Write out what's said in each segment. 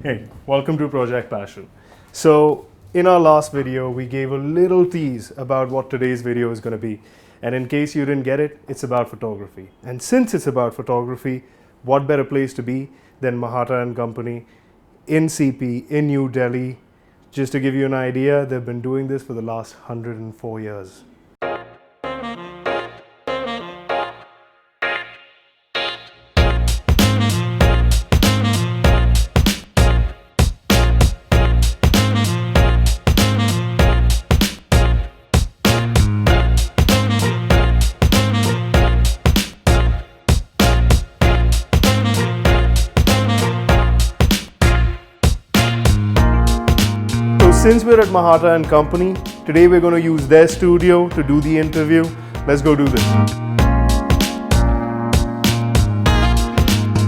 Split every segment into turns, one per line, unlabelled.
Hey, welcome to Project Passion. So, in our last video, we gave a little tease about what today's video is going to be. And in case you didn't get it, it's about photography. And since it's about photography, what better place to be than Mahatta&Co in CP in New Delhi? Just to give you an idea, they've been doing this for the last 104 years. Since we're at Mahatta&Co, today we're going to use their studio to do the interview. Let's go do this.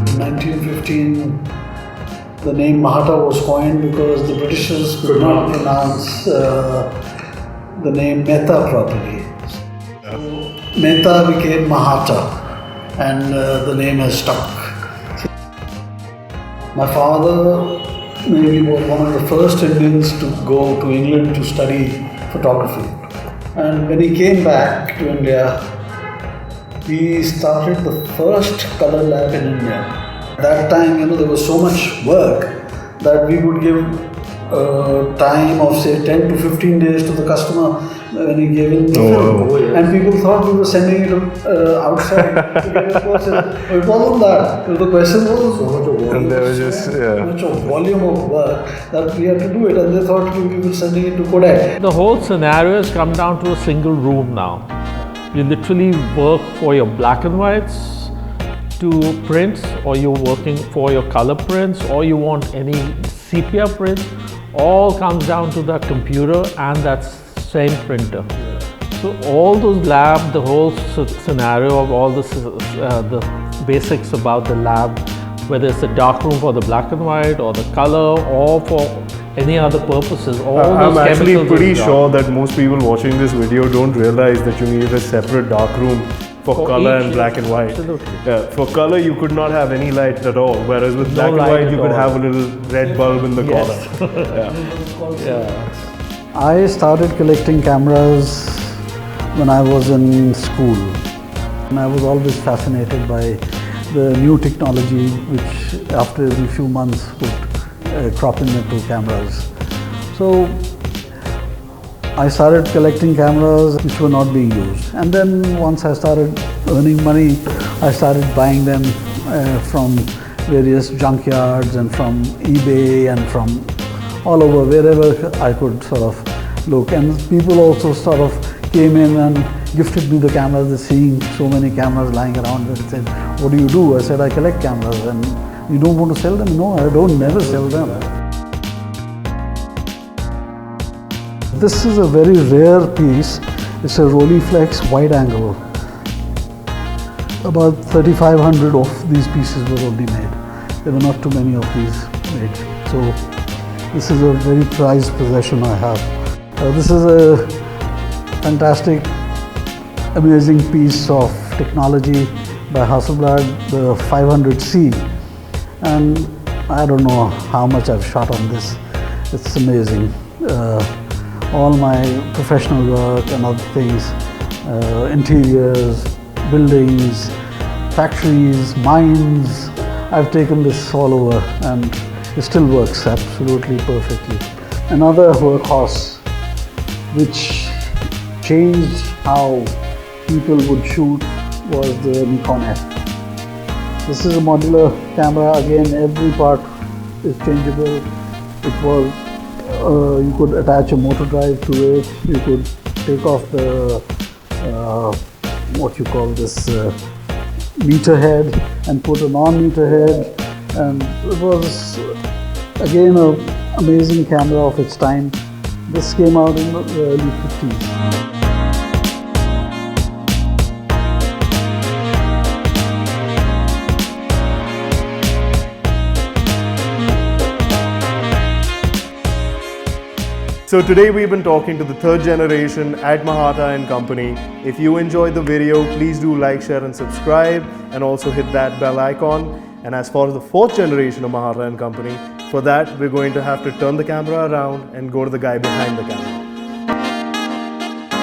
In 1915, the name Mahatta was coined because the Britishers could not pronounce the name Mehta properly. So Mehta became Mahatta, and the name has stuck. My father maybe was one of the first Indians to go to England to study photography. And when he came back to India, he started the first color lab in India. At that time, there was so much work that we would give time of say 10 to 15 days to the customer when he gave in the film.
Oh, yeah.
And people thought we were sending it outside to get a person. It wasn't that. The question was so much of volume.
And there was just,
so much of volume of work that we had to do it, and they thought we were sending it to Connaught.
The whole scenario has come down to a single room now. You literally work for your black and whites to prints, or you're working for your color prints, or you want any sepia prints. All comes down to that computer and that same printer. So all those lab, the whole scenario of all the basics about the lab, whether it's the dark room for the black and white or the color or for any other purposes, all
I'm
those
actually
chemicals
pretty
is done.
sure that most people watching this video don't realize that you need a separate dark room for color and black and white.
Absolutely.
For color, you could not have any light at all, whereas with
No
black and
light
white,
at
you could
all.
have a little red bulb in the
Yes.
corner.
Yeah.
I started collecting cameras when I was in school. And I was always fascinated by the new technology which after every few months would crop into cameras. So I started collecting cameras which were not being used. And then once I started earning money, I started buying them from various junkyards and from eBay and from all over, wherever I could sort of look. And people also sort of came in and gifted me the cameras. They're seeing so many cameras lying around and said, "What do you do?" I said, "I collect cameras." "And you don't want to sell them?" "No, I don't, never sell them." This is a very rare piece. It's a Rolleiflex wide angle. About 3,500 of these pieces were only made. There were not too many of these made. So this is a very prized possession I have. This is a fantastic, amazing piece of technology by Hasselblad, the 500C. And I don't know how much I've shot on this. It's amazing. All my professional work and other things, interiors, buildings, factories, mines, I've taken this all over and it still works absolutely perfectly. Another workhorse which changed how people would shoot was the Nikon F. This is a modular camera. Again, every part is changeable. It was you could attach a motor drive to it. You could take off the what you call this meter head and put a non-meter head, and it was again an amazing camera of its time. This came out in the early 50s.
So today we've been talking to the third generation at Mahatta&Co. If you enjoyed the video, please do like, share and subscribe, and also hit that bell icon. And as far as the fourth generation of Mahatta&Co., For that, we're going to have to turn the camera around and go to the guy behind the camera.